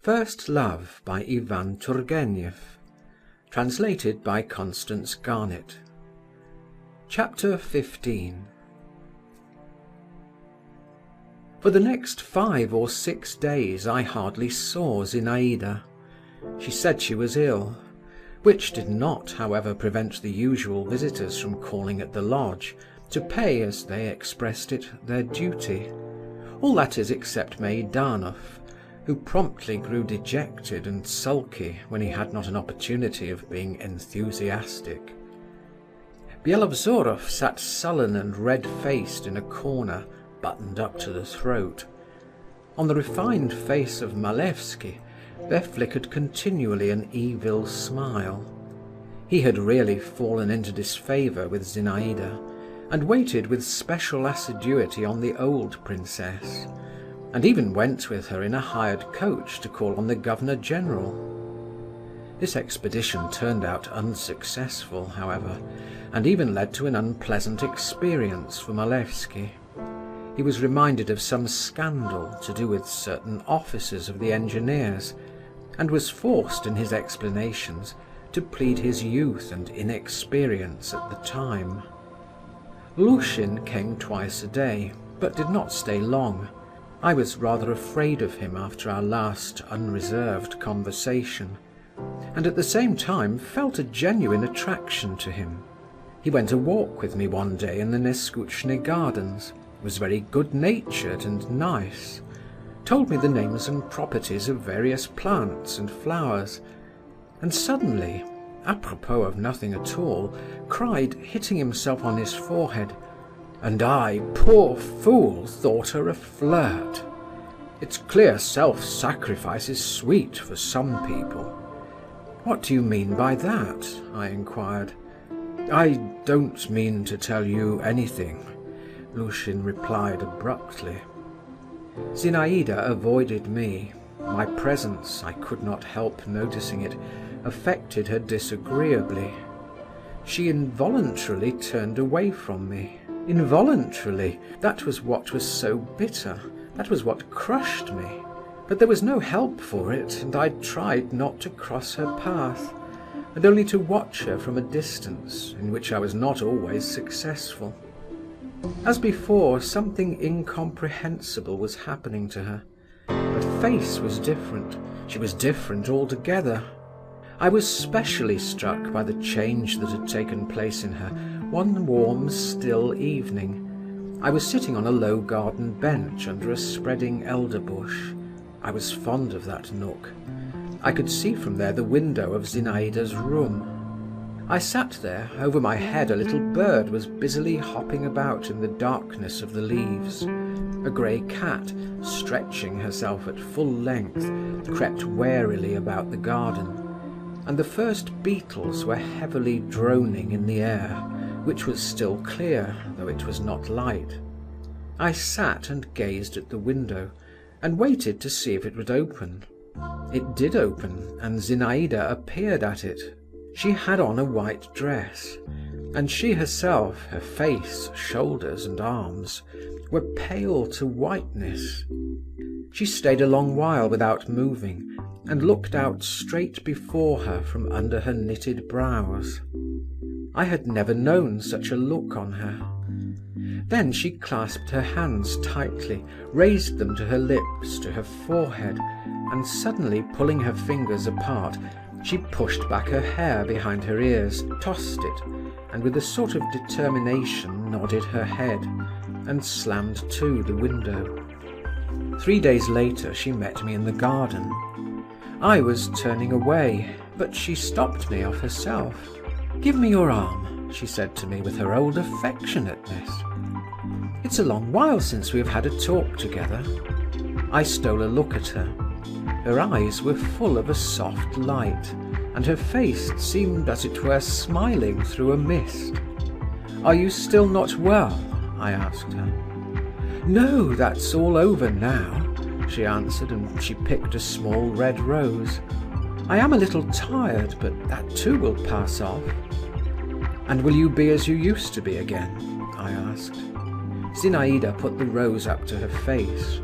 First Love by Ivan Turgenev. Translated by Constance Garnett. Chapter 15. For the next 5 or 6 days I hardly saw Zinaïda. She said she was ill, which did not, however, prevent the usual visitors from calling at the lodge, to pay, as they expressed it, their duty. All that is except Meidanov, who promptly grew dejected and sulky when he had not an opportunity of being enthusiastic. Byelovzorov sat sullen and red-faced in a corner, buttoned up to the throat. On the refined face of Malevsky there flickered continually an evil smile. He had really fallen into disfavour with Zinaïda, and waited with special assiduity on the old princess, and even went with her in a hired coach to call on the Governor-General. This expedition turned out unsuccessful, however, and even led to an unpleasant experience for Malevsky. He was reminded of some scandal to do with certain officers of the engineers, and was forced in his explanations to plead his youth and inexperience at the time. Lushin came twice a day, but did not stay long. I was rather afraid of him after our last unreserved conversation, and at the same time felt a genuine attraction to him. He went a walk with me one day in the Neskutchny gardens, was very good-natured and nice, told me the names and properties of various plants and flowers, and suddenly, apropos of nothing at all, cried, hitting himself on his forehead, "And I, poor fool, thought her a flirt. It's clear self-sacrifice is sweet for some people." "What do you mean by that?" I inquired. "I don't mean to tell you anything," Lushin replied abruptly. Zinaïda avoided me. My presence, I could not help noticing it, affected her disagreeably. She involuntarily turned away from me. Involuntarily, that was what was so bitter, that was what crushed me. But there was no help for it, and I tried not to cross her path, and only to watch her from a distance, in which I was not always successful. As before, something incomprehensible was happening to her. Her face was different. She was different altogether. I was specially struck by the change that had taken place in her one warm, still evening. I was sitting on a low garden bench under a spreading elder bush. I was fond of that nook. I could see from there the window of Zinaïda's room. I sat there. Over my head a little bird was busily hopping about in the darkness of the leaves. A grey cat, stretching herself at full length, crept warily about the garden, and the first beetles were heavily droning in the air, which was still clear, though it was not light. I sat and gazed at the window, and waited to see if it would open. It did open, and Zinaïda appeared at it. She had on a white dress, and she herself, her face, shoulders and arms, were pale to whiteness. She stayed a long while without moving, and looked out straight before her from under her knitted brows. I had never known such a look on her. Then she clasped her hands tightly, raised them to her lips, to her forehead, and suddenly pulling her fingers apart, she pushed back her hair behind her ears, tossed it, and with a sort of determination nodded her head, and slammed to the window. 3 days later she met me in the garden. I was turning away, but she stopped me of herself. "Give me your arm," she said to me with her old affectionateness. "It's a long while since we have had a talk together." I stole a look at her. Her eyes were full of a soft light, and her face seemed, as it were, smiling through a mist. "Are you still not well?" I asked her. "No, that's all over now," she answered, and she picked a small red rose. "I am a little tired, but that too will pass off." "And will you be as you used to be again?" I asked. Zinaïda put the rose up to her face.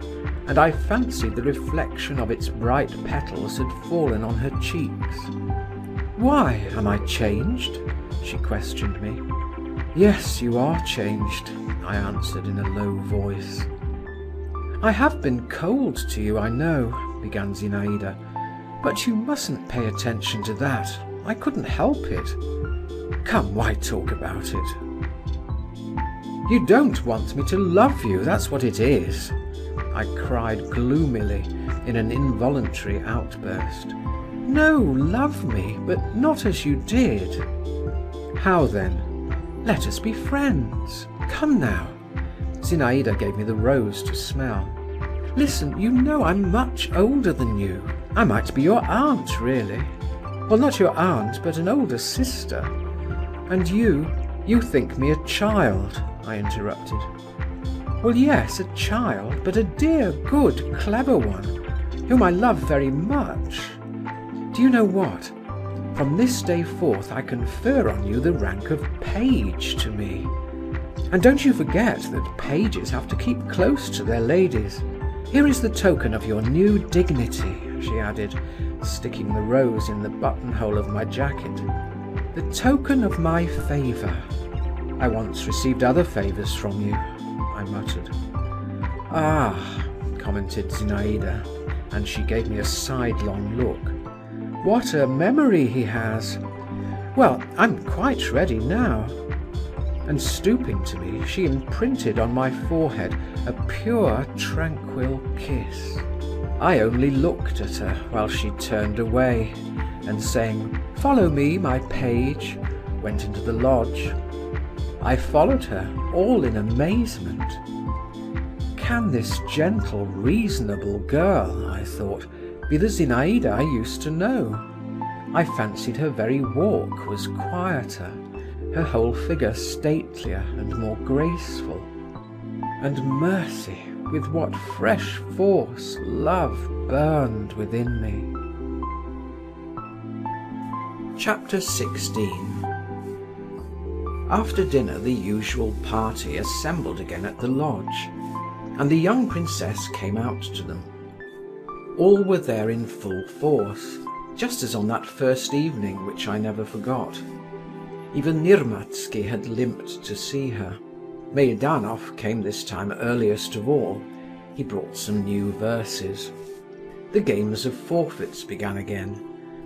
and I fancied the reflection of its bright petals had fallen on her cheeks. "Why, am I changed?" she questioned me. "Yes, you are changed," I answered in a low voice. "I have been cold to you, I know," began Zinaida, "but you mustn't pay attention to that. I couldn't help it. Come, why talk about it?" "You don't want me to love you, that's what it is," I cried gloomily in an involuntary outburst. "No, love me, but not as you did." "How then? Let us be friends. Come now." Zinaida gave me the rose to smell. "Listen, you know I'm much older than you. I might be your aunt, really. Well, not your aunt, but an older sister. And you think me a child," I interrupted. "Well, yes, a child, but a dear, good, clever one, whom I love very much. Do you know what? From this day forth I confer on you the rank of page to me. And don't you forget that pages have to keep close to their ladies. Here is the token of your new dignity," she added, sticking the rose in the buttonhole of my jacket. "The token of my favour. I once received other favours from you," I muttered. "Ah," commented Zinaida, and she gave me a sidelong look. "What a memory he has! Well, I'm quite ready now." And stooping to me, she imprinted on my forehead a pure, tranquil kiss. I only looked at her while she turned away, and saying, "Follow me, my page," went into the lodge. I followed her, all in amazement. Can this gentle, reasonable girl, I thought, be the Zinaida I used to know? I fancied her very walk was quieter, her whole figure statelier and more graceful. And mercy, with what fresh force love burned within me. Chapter 16. After dinner the usual party assembled again at the lodge, and the young princess came out to them. All were there in full force, just as on that first evening which I never forgot. Even Nirmatsky had limped to see her. Meidanov came this time earliest of all. He brought some new verses. The games of forfeits began again,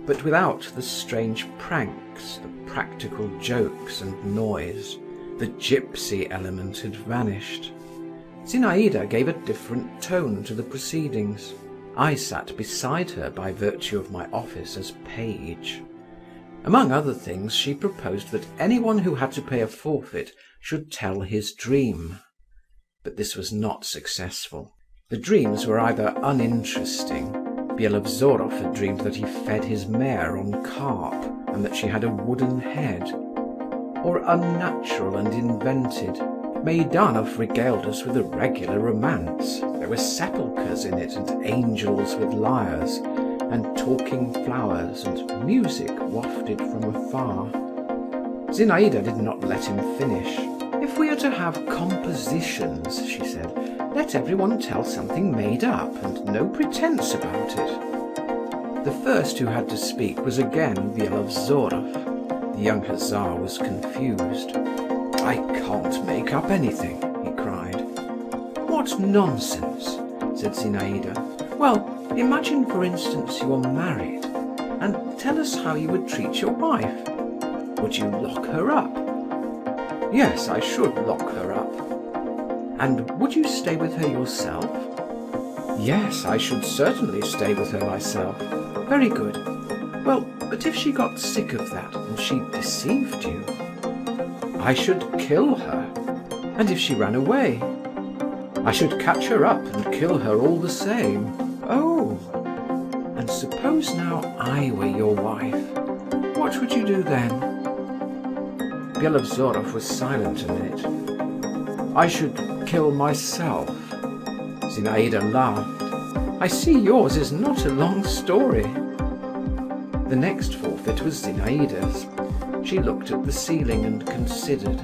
but without the strange pranks, the practical jokes and noise. The gypsy element had vanished. Zinaida gave a different tone to the proceedings. I sat beside her by virtue of my office as page. Among other things, she proposed that anyone who had to pay a forfeit should tell his dream. But this was not successful. The dreams were either uninteresting. Byelovzorov had dreamed that he fed his mare on carp and that she had a wooden head, or unnatural and invented. Meidanov regaled us with a regular romance. There were sepulchres in it, and angels with lyres, and talking flowers, and music wafted from afar. Zinaida did not let him finish. "If we are to have compositions," she said, "let everyone tell something made up, and no pretence about it." The first who had to speak was again Byelovzorov. The young hussar was confused. "I can't make up anything," he cried. "What nonsense," said Zinaida. "Well, imagine, for instance, you are married, and tell us how you would treat your wife. Would you lock her up?" "Yes, I should lock her up." "And would you stay with her yourself?" "Yes, I should certainly stay with her myself." "Very good. Well, but if she got sick of that, and she deceived you?" "I should kill her." "And if she ran away?" "I should catch her up and kill her all the same." "Oh! And suppose now I were your wife, what would you do then?" Byelovzorov was silent a minute. "I should kill myself." Zinaida laughed. "I see yours is not a long story." The next forfeit was Zinaida's. She looked at the ceiling and considered.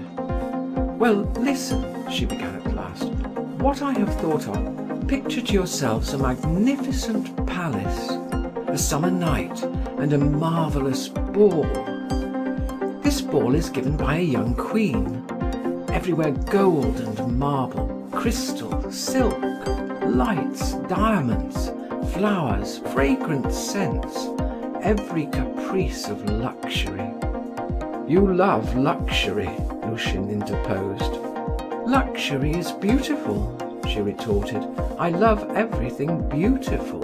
"Well, listen," she began at last. "What I have thought of. picture to yourselves a magnificent palace, a summer night, and a marvellous ball. This ball is given by a young queen. Everywhere gold and marble, crystal, silk, lights, diamonds, flowers, fragrant scents, every caprice of luxury. You love luxury, Lushin interposed. Luxury is beautiful, she retorted. I love everything beautiful.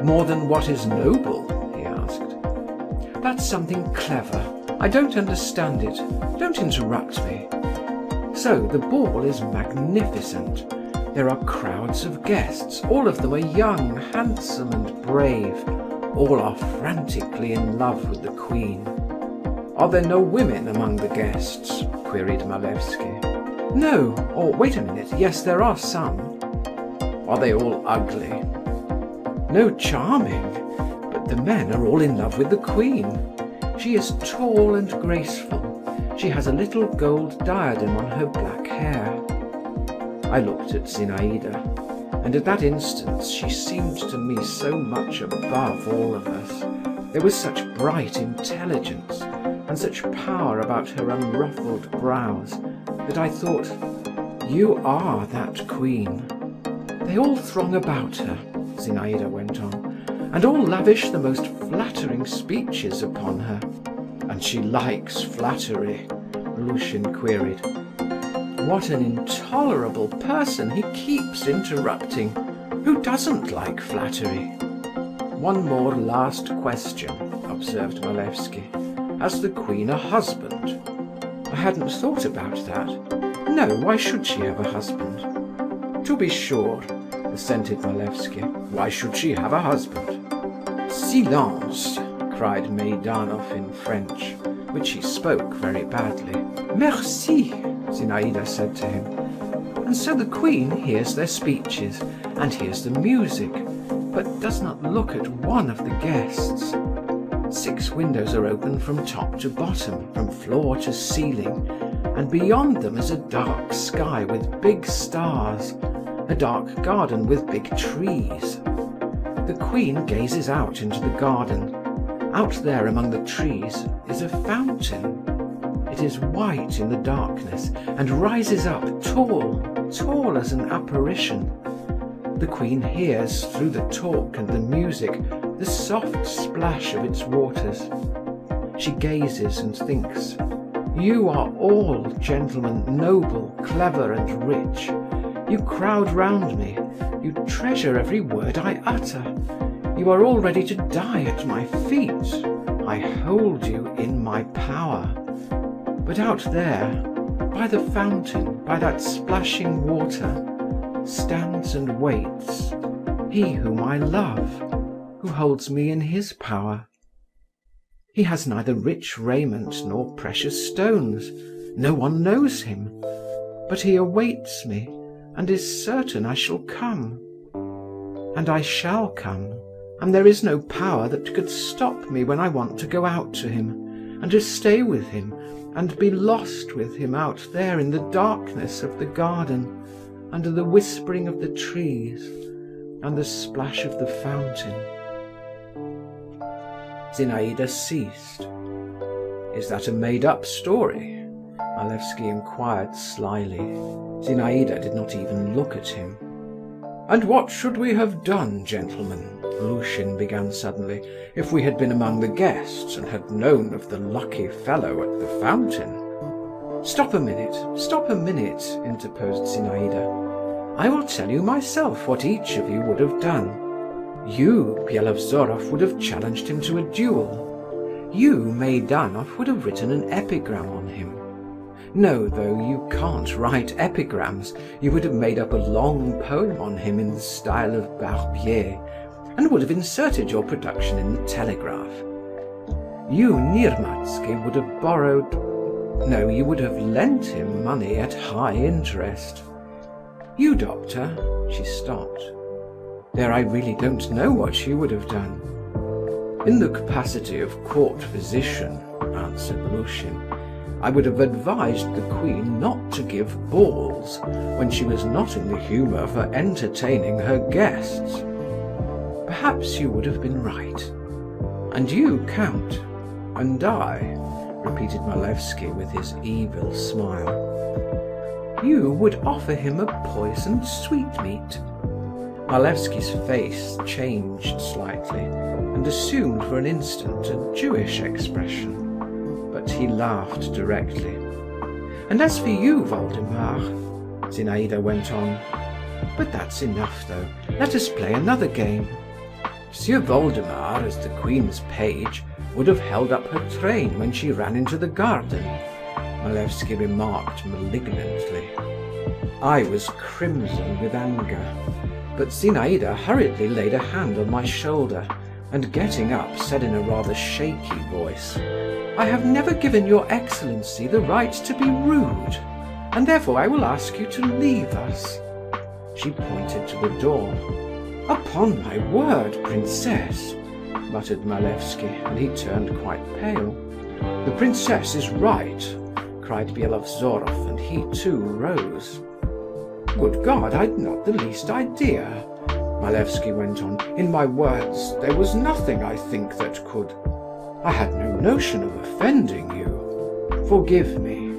More than what is noble, he asked. That's something clever. I don't understand it. Don't interrupt me. So the ball is magnificent. There are crowds of guests. All of them are young, handsome and brave. All are frantically in love with the queen. Are there no women among the guests? Queried Malevsky. No, or wait a minute, yes, there are some. Are they all ugly? No, charming, but the men are all in love with the queen. She is tall and graceful. She has a little gold diadem on her black hair. I looked at Zinaida, and at that instant she seemed to me so much above all of us. There was such bright intelligence and such power about her unruffled brows that I thought, you are that queen. They all throng about her, Zinaida went on, and all lavish the most flattering speeches upon her. And she likes flattery, Lushin queried. What an intolerable person, he keeps interrupting. Who doesn't like flattery? One more last question, observed Malevsky. Has the queen a husband? I hadn't thought about that. No, why should she have a husband? To be sure, assented Malevsky. Why should she have a husband? Silence, cried Meidanov in French, which he spoke very badly. Merci, Zinaida said to him. And so the queen hears their speeches and hears the music, but does not look at one of the guests. 6 windows are open from top to bottom, from floor to ceiling, and beyond them is a dark sky with big stars, a dark garden with big trees. The queen gazes out into the garden. Out there among the trees is a fountain. It is white in the darkness and rises up tall, tall as an apparition. The queen hears through the talk and the music the soft splash of its waters. She gazes and thinks, you are all, gentlemen, noble, clever and rich. You crowd round me. You treasure every word I utter. You are all ready to die at my feet. I hold you in my power. But out there, by the fountain, by that splashing water, stands and waits he whom I love, who holds me in his power. He has neither rich raiment nor precious stones. No one knows him. But he awaits me, and is certain I shall come. And I shall come, and there is no power that could stop me when I want to go out to him, and to stay with him, and be lost with him out there in the darkness of the garden, under the whispering of the trees, and the splash of the fountain. Zinaida ceased. Is that a made-up story? Malevsky inquired slyly. Zinaida did not even look at him. And what should we have done, gentlemen, Lushin began suddenly, if we had been among the guests and had known of the lucky fellow at the fountain? Stop a minute, interposed Zinaida. I will tell you myself what each of you would have done. You, Byelovzorov, would have challenged him to a duel. You, Meidanov, would have written an epigram on him. No, though you can't write epigrams, you would have made up a long poem on him in the style of Barbier, and would have inserted your production in the Telegraph. You, Nirmatsky, would have borrowed... No, you would have lent him money at high interest. You, Doctor... She stopped. There I really don't know what you would have done. In the capacity of court physician, answered Lushin, I would have advised the Queen not to give balls when she was not in the humour for entertaining her guests. Perhaps you would have been right. And you, Count, and I, repeated Malevsky with his evil smile. You would offer him a poisoned sweetmeat. Malevsky's face changed slightly and assumed for an instant a Jewish expression. But he laughed directly. And as for you, Voldemar, Zinaida went on. But that's enough, though. Let us play another game. Monsieur Voldemar, as the Queen's page, would have held up her train when she ran into the garden, Malevsky remarked malignantly. I was crimson with anger, but Zinaida hurriedly laid a hand on my shoulder and, getting up, said in a rather shaky voice, I have never given your Excellency the right to be rude, and therefore I will ask you to leave us. She pointed to the door. Upon my word, Princess, muttered Malevsky, and he turned quite pale. The Princess is right, cried Byelovzorov, and he too rose. Good God, I'd not the least idea, Malevsky went on. In my words, there was nothing, I think, that could... I had no notion of offending you. Forgive me.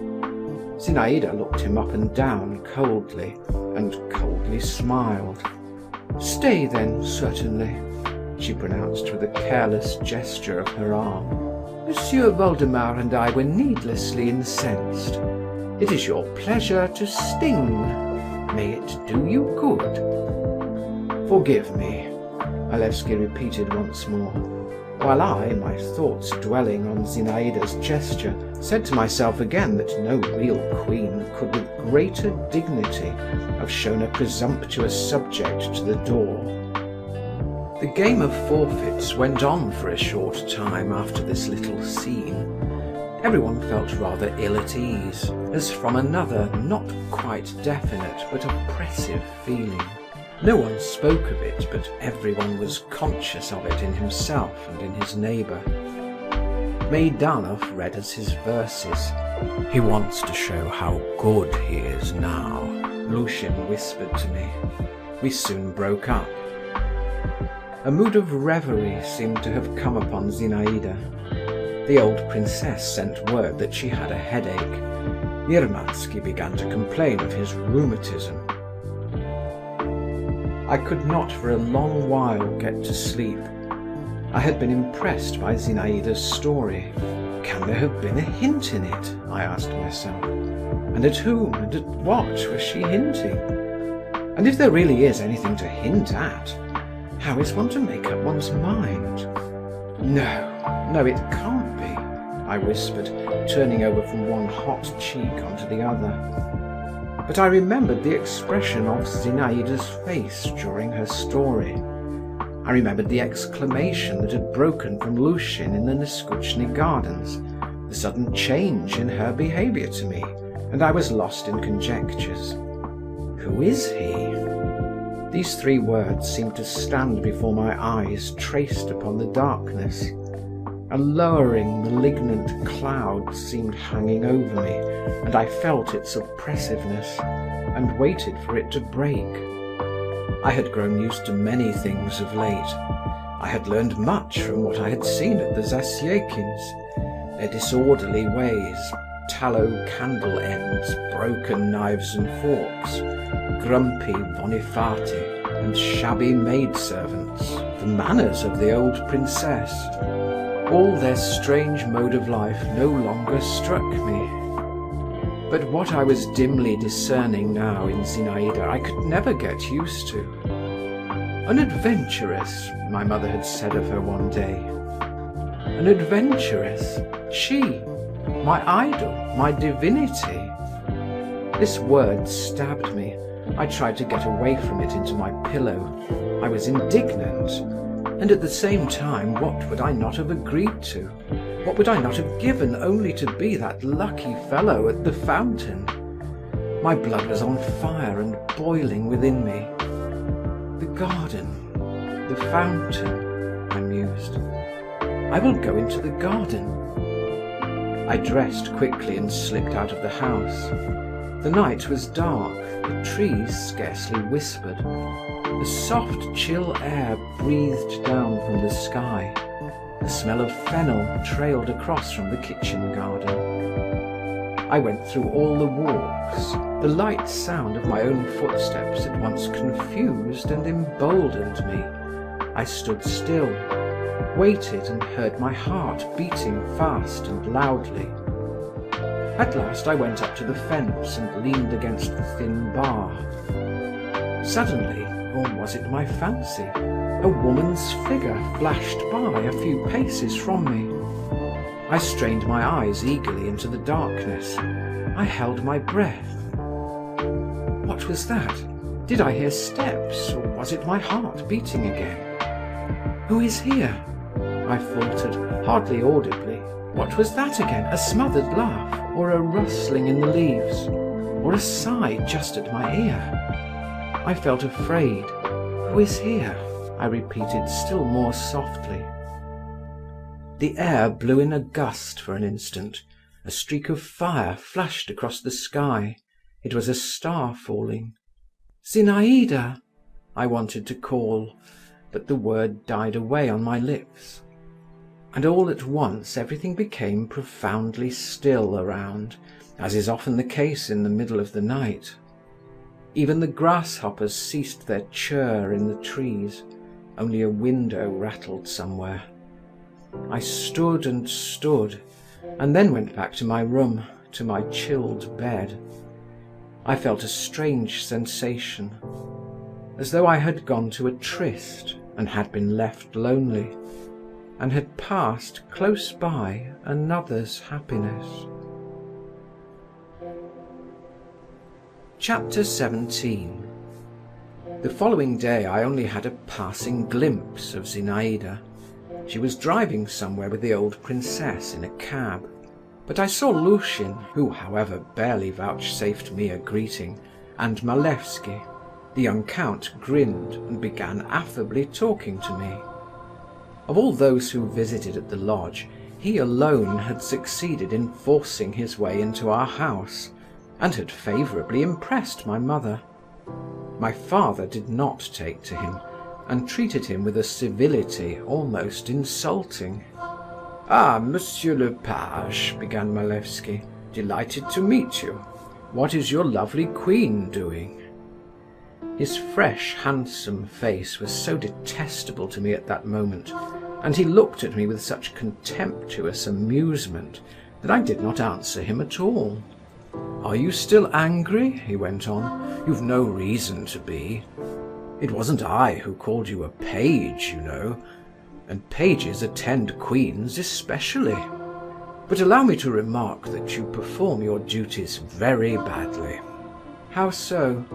Zinaida looked him up and down coldly, and coldly smiled. Stay then, certainly, she pronounced with a careless gesture of her arm. Monsieur Voldemar and I were needlessly incensed. It is your pleasure to sting. May it do you good. Forgive me, Malevsky repeated once more, while I, my thoughts dwelling on Zinaida's gesture, said to myself again that no real queen could with greater dignity have shown a presumptuous subject to the door. The game of forfeits went on for a short time after this little scene. Everyone felt rather ill at ease, as from another, not quite definite, but oppressive feeling. No one spoke of it, but everyone was conscious of it in himself and in his neighbour. Meidanov read us his verses. He wants to show how good he is now, Lushin whispered to me. We soon broke up. A mood of reverie seemed to have come upon Zinaida. The old princess sent word that she had a headache. Nirmatsky began to complain of his rheumatism. I could not for a long while get to sleep. I had been impressed by Zinaida's story. Can there have been a hint in it? I asked myself. And at whom and at what was she hinting? And if there really is anything to hint at, how is one to make up one's mind? No, it can't be, I whispered, turning over from one hot cheek onto the other. But I remembered the expression of Zinaida's face during her story. I remembered the exclamation that had broken from Lushin in the Neskuchny gardens, the sudden change in her behaviour to me, and I was lost in conjectures. Who is he? These three words seemed to stand before my eyes, traced upon the darkness. A lowering, malignant cloud seemed hanging over me, and I felt its oppressiveness, and waited for it to break. I had grown used to many things of late. I had learned much from what I had seen at the Zasyekins. Their disorderly ways, tallow candle ends, broken knives and forks, grumpy Bonifati, and shabby maidservants, the manners of the old princess. All their strange mode of life no longer struck me. But what I was dimly discerning now in Zinaida I could never get used to. An adventuress, my mother had said of her one day. An adventuress, she, my idol, my divinity. This word stabbed me. I tried to get away from it into my pillow. I was indignant. And at the same time, what would I not have agreed to? What would I not have given only to be that lucky fellow at the fountain? My blood was on fire and boiling within me. The garden, the fountain, I mused. I will go into the garden. I dressed quickly and slipped out of the house. The night was dark, the trees scarcely whispered. The soft, chill air breathed down from the sky. The smell of fennel trailed across from the kitchen garden. I went through all the walks. The light sound of my own footsteps at once confused and emboldened me. I stood still, waited and heard my heart beating fast and loudly. At last I went up to the fence and leaned against the thin bar. Suddenly, or was it my fancy, a woman's figure flashed by a few paces from me. I strained my eyes eagerly into the darkness. I held my breath. What was that? Did I hear steps, or was it my heart beating again? Who is here? I faltered, hardly audibly. What was that again? A smothered laugh, or a rustling in the leaves, or a sigh just at my ear? I felt afraid. Who is here? I repeated still more softly. The air blew in a gust for an instant. A streak of fire flashed across the sky. It was a star falling. Zinaïda! I wanted to call, but the word died away on my lips. And all at once everything became profoundly still around, as is often the case in the middle of the night. Even the grasshoppers ceased their churr in the trees. Only a window rattled somewhere. I stood and stood, and then went back to my room, to my chilled bed. I felt a strange sensation, as though I had gone to a tryst and had been left lonely, and had passed close by another's happiness. Chapter 17. The following day I only had a passing glimpse of Zinaïda. She was driving somewhere with the old princess in a cab. But I saw Lushin, who, however, barely vouchsafed me a greeting, and Malevsky. The young count grinned and began affably talking to me. Of all those who visited at the lodge, he alone had succeeded in forcing his way into our house, and had favourably impressed my mother. My father did not take to him, and treated him with a civility almost insulting. "Ah, Monsieur le Page," began Malevsky, "delighted to meet you. What is your lovely queen doing?" His fresh, handsome face was so detestable to me at that moment, and he looked at me with such contemptuous amusement, that I did not answer him at all. "Are you still angry?" he went on. "You've no reason to be. It wasn't I who called you a page, you know, and pages attend queens especially. But allow me to remark that you perform your duties very badly." "How so?"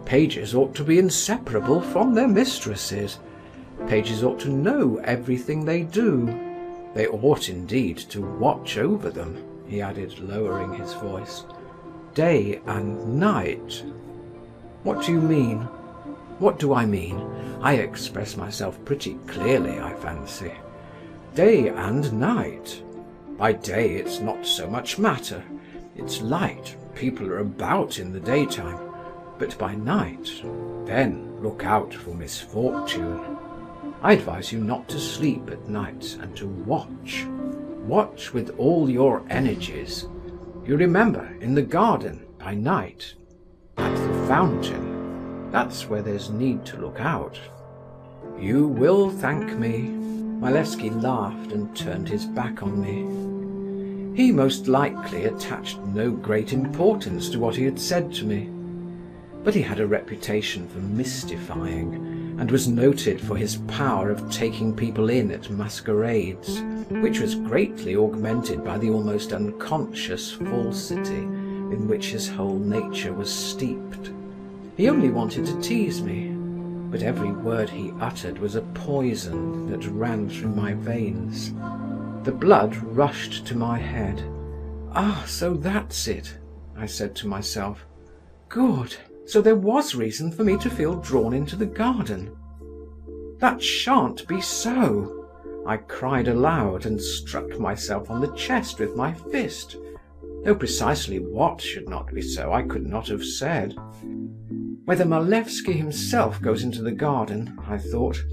"Pages ought to be inseparable from their mistresses. Pages ought to know everything they do. They ought indeed to watch over them," he added, lowering his voice, "day and night." "What do you mean?" "What do I mean? I express myself pretty clearly, I fancy. Day and night. By day it's not so much matter. It's light, people are about in the daytime. But by night, then look out for misfortune. I advise you not to sleep at night and to watch. Watch with all your energies. You remember, in the garden, by night, at the fountain. That's where there's need to look out. You will thank me." Malevsky laughed and turned his back on me. He most likely attached no great importance to what he had said to me. But he had a reputation for mystifying, and was noted for his power of taking people in at masquerades, which was greatly augmented by the almost unconscious falsity in which his whole nature was steeped. He only wanted to tease me, but every word he uttered was a poison that ran through my veins. The blood rushed to my head. "Ah, so that's it," I said to myself. "Good. So there was reason for me to feel drawn into the garden. That shan't be so. I cried aloud and struck myself on the chest with my fist. Though precisely what should not be so, I could not have said. Whether Malevsky himself goes into the garden, I thought.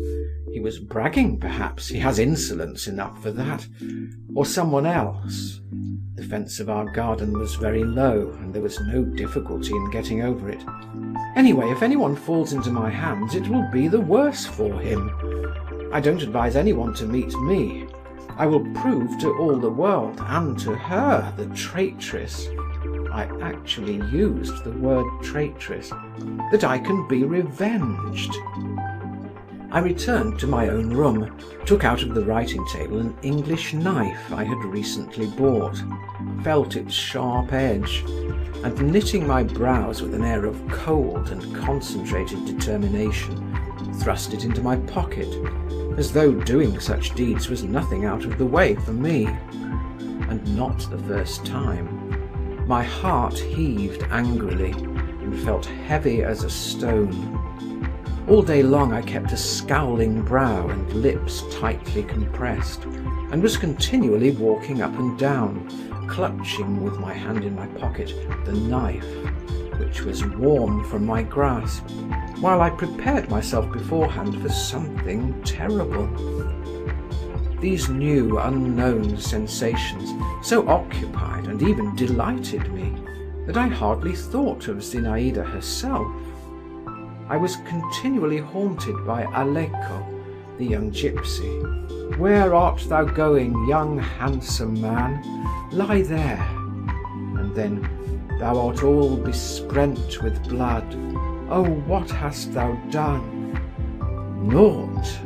He was bragging, perhaps. He has insolence enough for that. Or someone else. The fence of our garden was very low, and there was no difficulty in getting over it. Anyway, if anyone falls into my hands, it will be the worse for him. I don't advise anyone to meet me. I will prove to all the world, and to her, the traitress, I actually used the word traitress, that I can be revenged. I returned to my own room, took out of the writing table an English knife I had recently bought, felt its sharp edge, and knitting my brows with an air of cold and concentrated determination, thrust it into my pocket, as though doing such deeds was nothing out of the way for me. And not the first time. My heart heaved angrily and felt heavy as a stone. All day long I kept a scowling brow and lips tightly compressed, and was continually walking up and down, clutching with my hand in my pocket the knife, which was warm from my grasp, while I prepared myself beforehand for something terrible. These new, unknown sensations so occupied and even delighted me that I hardly thought of Zinaïda herself. I was continually haunted by Aleko, the young gypsy. "Where art thou going, young handsome man? Lie there." And then, "Thou art all besprent with blood. Oh, what hast thou done?" "Naught."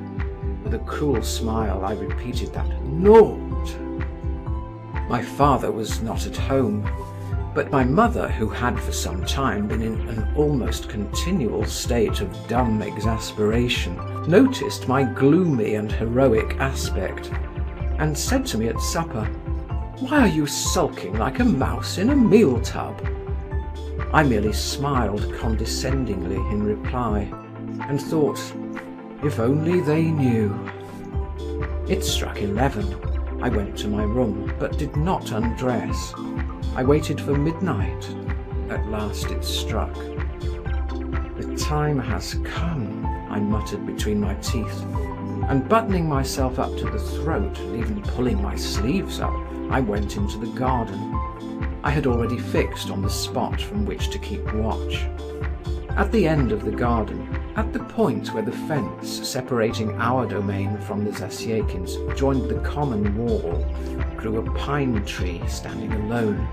With a cruel smile I repeated that, "Naught." My father was not at home, but my mother, who had for some time been in an almost continual state of dumb exasperation, noticed my gloomy and heroic aspect, and said to me at supper, "Why are you sulking like a mouse in a meal tub?" I merely smiled condescendingly in reply, and thought, if only they knew. It struck 11. I went to my room, but did not undress. I waited for midnight. At last it struck. "The time has come," I muttered between my teeth, and buttoning myself up to the throat and even pulling my sleeves up, I went into the garden. I had already fixed on the spot from which to keep watch. At the end of the garden, at the point where the fence separating our domain from the Zasyekins joined the common wall, grew a pine tree standing alone.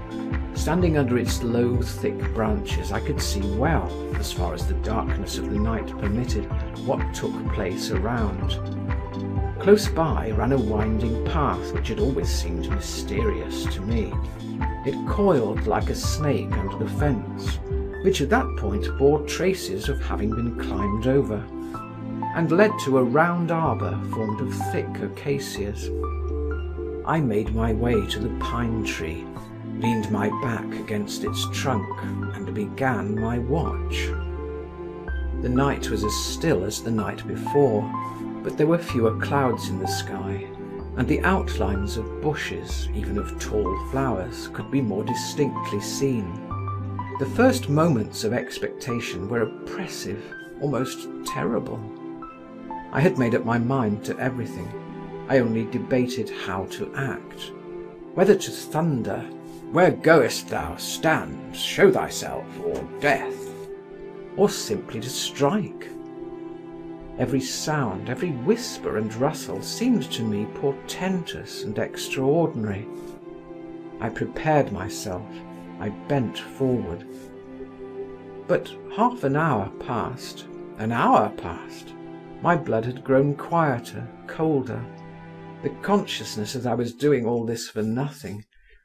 Standing under its low, thick branches, I could see well, as far as the darkness of the night permitted, what took place around. Close by ran a winding path which had always seemed mysterious to me. It coiled like a snake under the fence, which at that point bore traces of having been climbed over, and led to a round arbour formed of thick acacias. I made my way to the pine tree, leaned my back against its trunk, and began my watch. The night was as still as the night before, but there were fewer clouds in the sky, and the outlines of bushes, even of tall flowers, could be more distinctly seen. The first moments of expectation were oppressive, almost terrible. I had made up my mind to everything. I only debated how to act. Whether to thunder, "Where goest thou? Stand, show thyself, or death," or simply to strike. Every sound, every whisper and rustle seemed to me portentous and extraordinary. I prepared myself. I bent forward. But half an hour passed, an hour passed. My blood had grown quieter, colder. The consciousness that I was doing all this for nothing,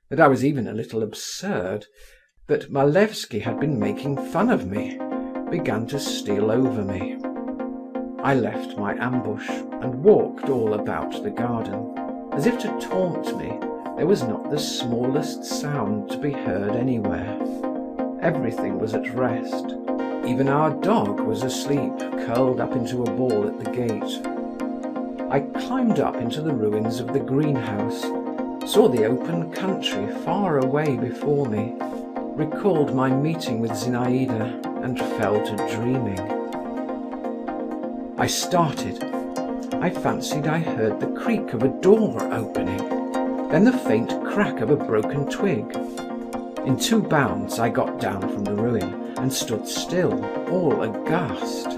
that I was even a little absurd, that Malevsky had been making fun of me, began to steal over me. I left my ambush and walked all about the garden. As if to taunt me, there was not the smallest sound to be heard anywhere. Everything was at rest. Even our dog was asleep, curled up into a ball at the gate. I climbed up into the ruins of the greenhouse, saw the open country far away before me, recalled my meeting with Zinaïda, and fell to dreaming. I started. I fancied I heard the creak of a door opening, then the faint crack of a broken twig. In 2 bounds I got down from the ruin and stood still, all aghast.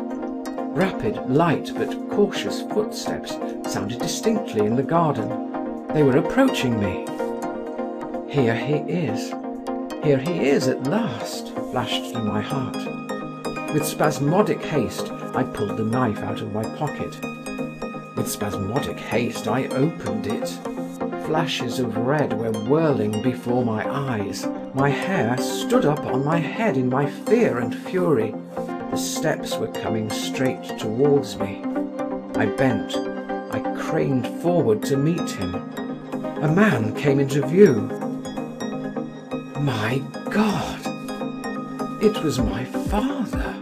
Rapid, light but cautious footsteps sounded distinctly in the garden. They were approaching me. Here he is. Here he is at last, flashed through my heart. With spasmodic haste, I pulled the knife out of my pocket. With spasmodic haste, I opened it. Flashes of red were whirling before my eyes. My hair stood up on my head in my fear and fury. The steps were coming straight towards me. I bent. I craned forward to meet him. A man came into view. My God! It was my father.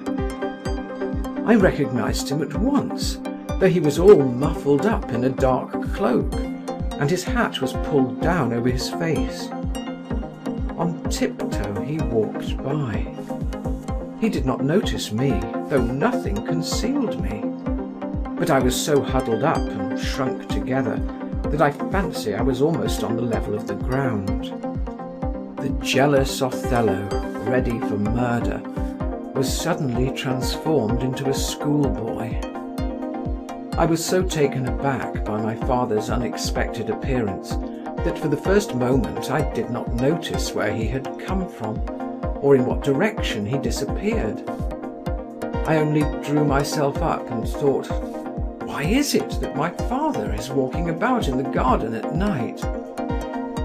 I recognized him at once, though he was all muffled up in a dark cloak, and his hat was pulled down over his face. On tiptoe he walked by. He did not notice me, though nothing concealed me. But I was so huddled up and shrunk together that I fancy I was almost on the level of the ground. The jealous Othello, ready for murder, was suddenly transformed into a schoolboy. I was so taken aback by my father's unexpected appearance that for the first moment I did not notice where he had come from, or in what direction he disappeared. I only drew myself up and thought, why is it that my father is walking about in the garden at night?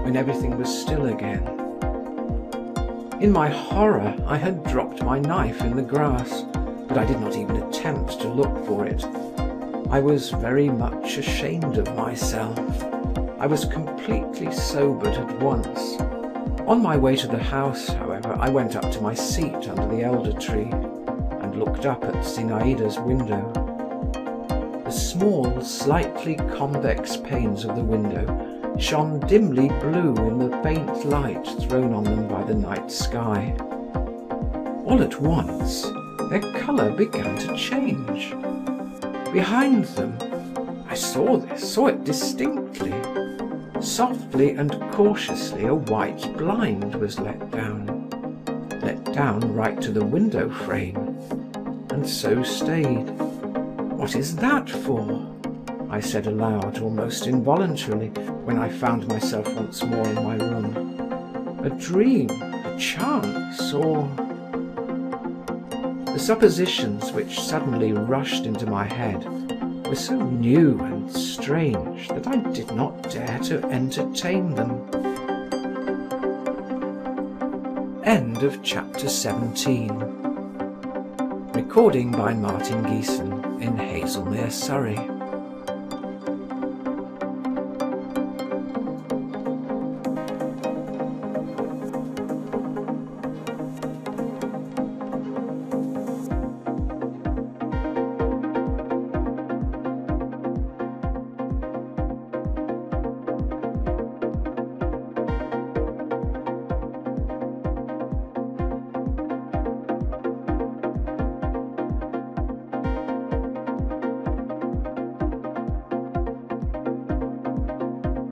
When everything was still again. In my horror, I had dropped my knife in the grass, but I did not even attempt to look for it. I was very much ashamed of myself. I was completely sobered at once. On my way to the house, however, I went up to my seat under the elder tree and looked up at Zinaïda's window. The small, slightly convex panes of the window shone dimly blue in the faint light thrown on them by the night sky. All at once, their colour began to change. Behind them, I saw it distinctly. Softly and cautiously a white blind was let down right to the window frame, and so stayed. What is that for? I said aloud, almost involuntarily, when I found myself once more in my room. A dream, a chance, or... The suppositions which suddenly rushed into my head were so new and strange that I did not dare to entertain them. End of chapter 17. Recording by Martin Geeson in Hazelmere, Surrey.